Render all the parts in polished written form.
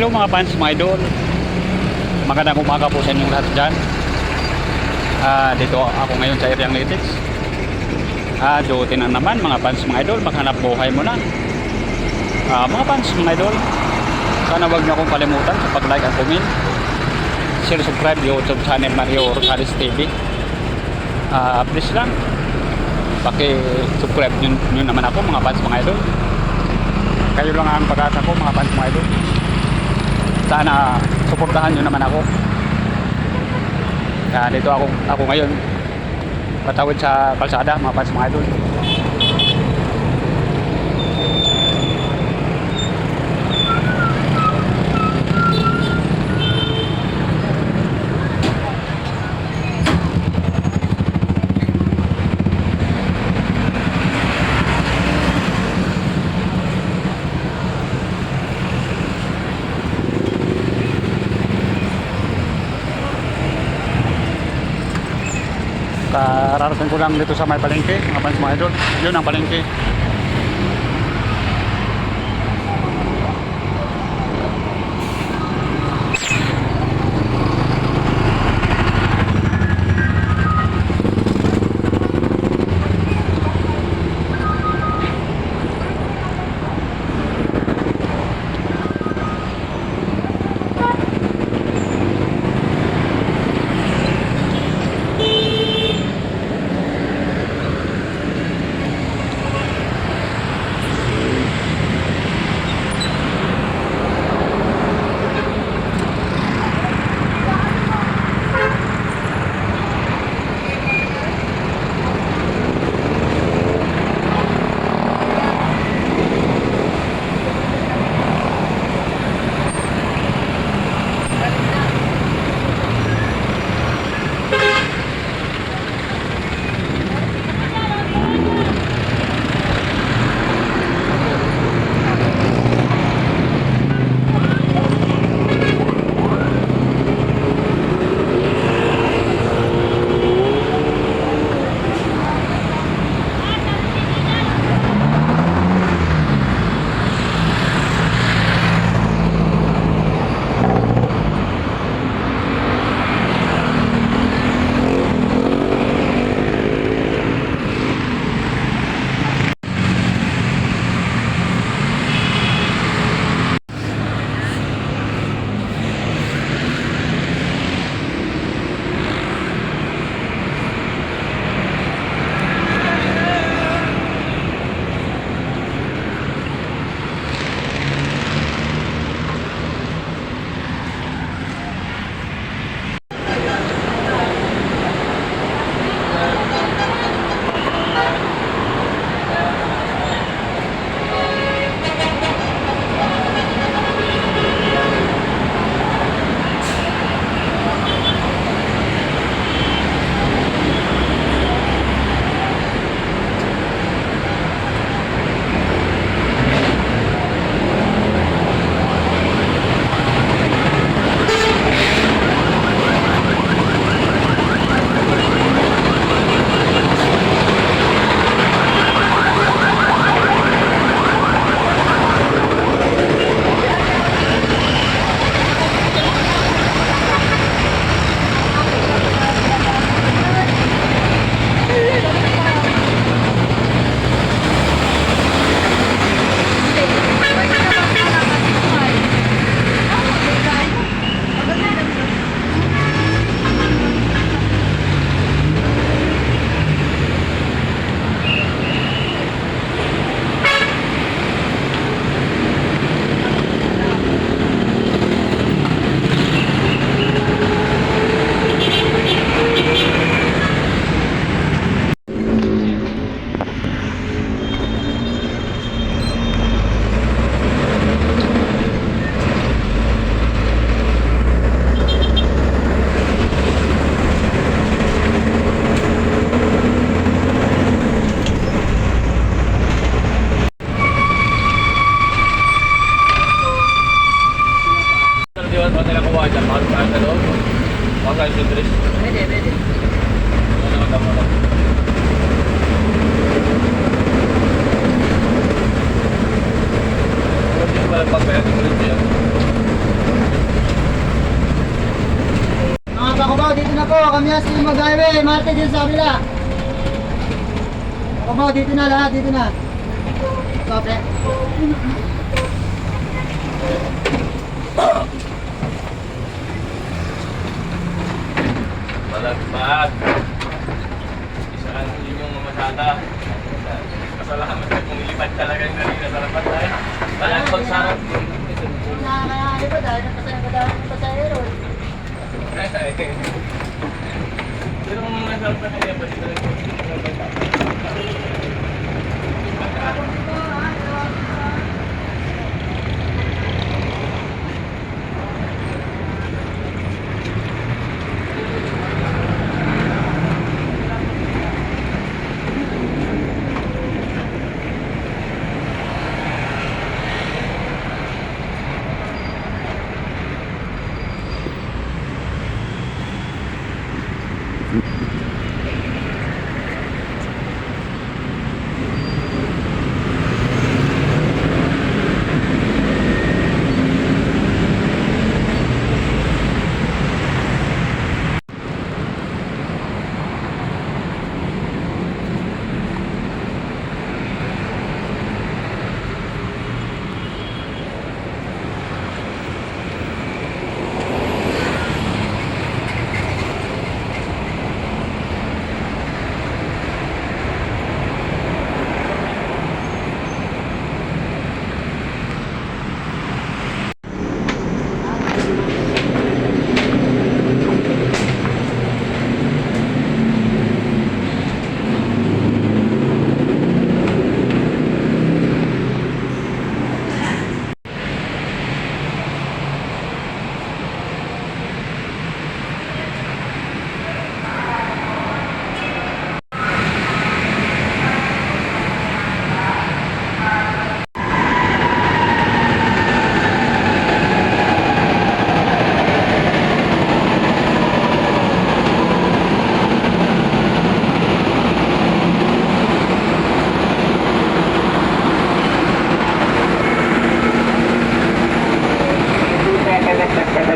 Hello mga fans, mga idol. Magandang umaga po sa inyong lahat dyan. Dito ako ngayon sa Iriang Lytics. Duty na naman mga fans, mga idol. Maghanap buhay mo na. Mga fans, mga idol, sana wag niyo akong kalimutan sa pag-like at comment. Share, subscribe YouTube channel Mario Rosales TV. Please lang, paki-subscribe nyo naman ako mga fans, mga idol. Kayo lang ang pag-asa ko mga fans, mga idol. Sana suportahan nyo naman ako. Dito ako ngayon patawid sa kalsada mga fans, mga idol. Kararating ko lang dito sa may palengke mga fans, mga idol. Yun ang palengke. Pagbayad ng ulit yan. po, kami ang Sino Mag-Highway. Marte din sa kabila. Ako po, dito na lahat, dito na. Stop eh. Malagpag. Isa lang yun yung mamasada. Kasalamat na kung ilipad talaga yung kanina sa rapat tayo. Malagpag sana. Nakakayari ba dahil ng pasahero? Pero kung nasa rapat na yan, pati talaga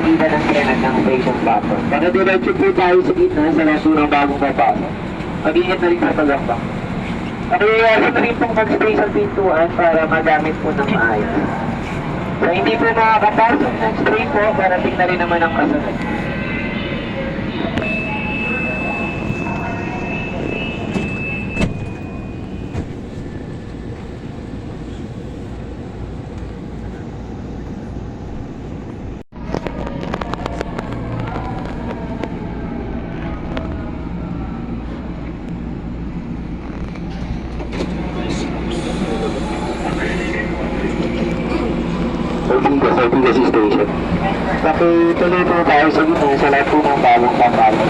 pagitan ng kainan ng station platform. Para diretso po tayo sa gitna sa laso ng bagong papasok. Mag-ingat na rin sa paglambang. Nakiyayasin na rin pong mag-stay sa pintuan para magamit po ng maayos. Sa hindi po makakapasok, next train po, parating na rin naman ang kasunod. Ortigas Station. Pakituloy po tayo sa gitna sa lahat po ng bagong papalo.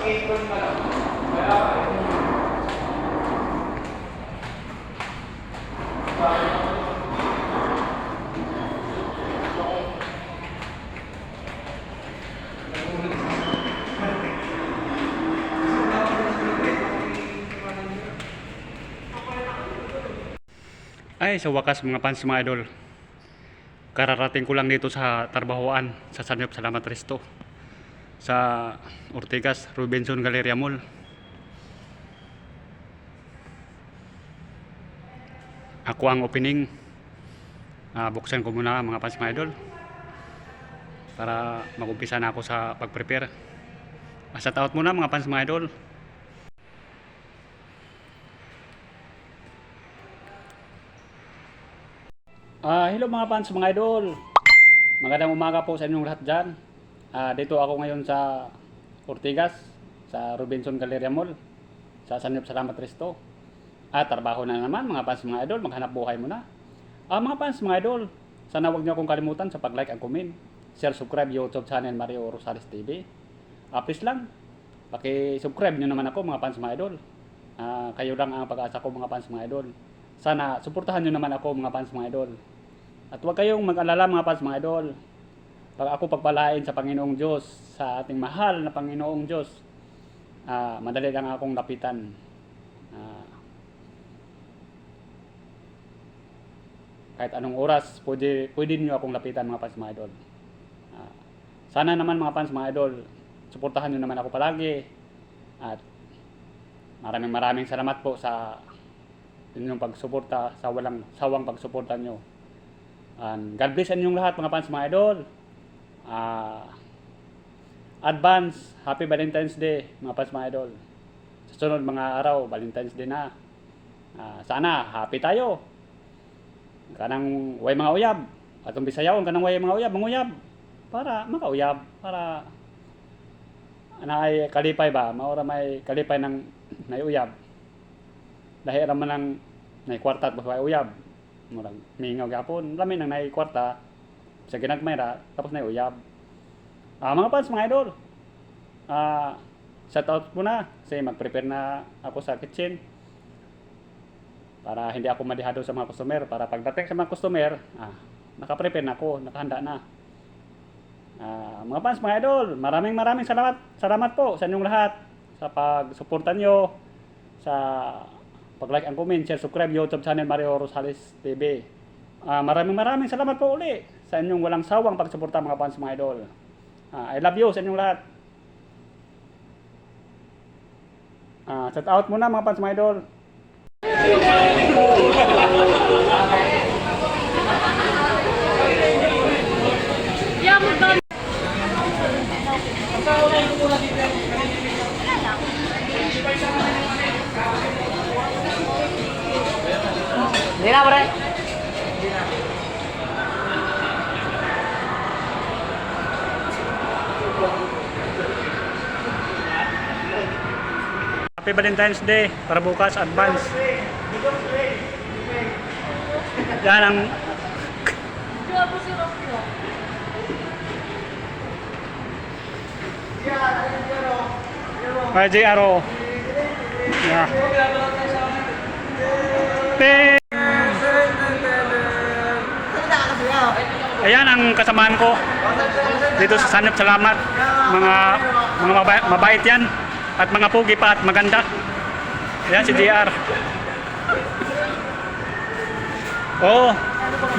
Ay, sa wakas mga fans mga idol. Kararating ko lang dito sa Tarbahoan, sa Sanop Salamat Resto. Sa Ortigas, Robinson Galleria Mall. Ako ang opening. Buksan ko muna mga fans mga idol. Para mag-umpisa na ako sa pag-prepare. Shout out muna mga fans mga idol. Hello mga fans mga idol. Magandang umaga po sa inyong lahat dyan. Dito ako ngayon sa Ortigas, sa Robinson Galleria Mall, sa Sanop Salamat Resto. Trabaho na naman mga fans mga idol, maghanap buhay muna. Mga fans mga idol, sana huwag niyo akong kalimutan sa pag-like and comment, share, subscribe YouTube channel Mario Rosales TV. Please lang, paki-subscribe niyo naman ako mga fans mga idol. Kayo lang ang pag-asa ko mga fans mga idol. Sana suportahan niyo naman ako mga fans mga idol. At huwag kayong mag-alala mga fans mga idol. Pag ako pagpalain sa Panginoong Diyos, sa ating mahal na Panginoong Diyos, madali lang akong lapitan. Kahit anong oras, pwede niyo akong lapitan mga fans mga idol. Sana naman mga fans mga idol, suportahan niyo naman ako palagi. At maraming salamat po sa inyong pagsuporta, sa walang sawang pagsuporta nyo. God bless sa inyong lahat mga fans mga idol. Advance Happy Valentine's Day mga fans mga idol. Sa sunod mga araw, Valentine's Day na. Sana happy tayo. Kanang way mga uyab. Atong Bisayaon kanang way mga uyab, manguyab para makauyab, para ay kalipay ba, maura may kalipay ng naiuyab. Dahil raman ng naikwarta at basway uyab. Murang mingaw gapon, lami nang naikwarta sa ginagmay ra, tapos naiuyab. Mga fans mga idol, shout out muna kasi mag-prepare na ako sa kitchen para hindi ako madihado sa mga customer, para pagdating sa mga customer, naka-prepare na ako, nakahanda na. Mga fans mga idol, maraming salamat po sa inyong lahat sa pagsuporta nyo, sa pag-like and comment, share, subscribe YouTube channel Mario Rosales TV. Maraming salamat po uli sa inyong walang sawang pagsuporta mga fans mga idol. I love you sa inyong lahat. Shout out muna mga fans mga idol. Hindi na, pre. Happy Valentine's Day para bukas, advance. Yan ang JRO. Yeah. Ayan ang kasamaan ko dito sa Sanop Salamat. Mga mabait yan at mga pugi pa at maganda. Ayan si JR.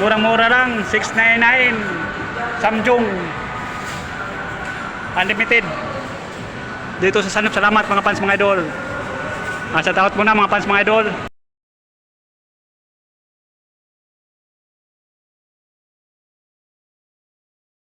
Murang-mura lang, 699 Samsung Unlimited dito sa Sanop Salamat mga fans mga idol. Shout out muna mga fans mga idol.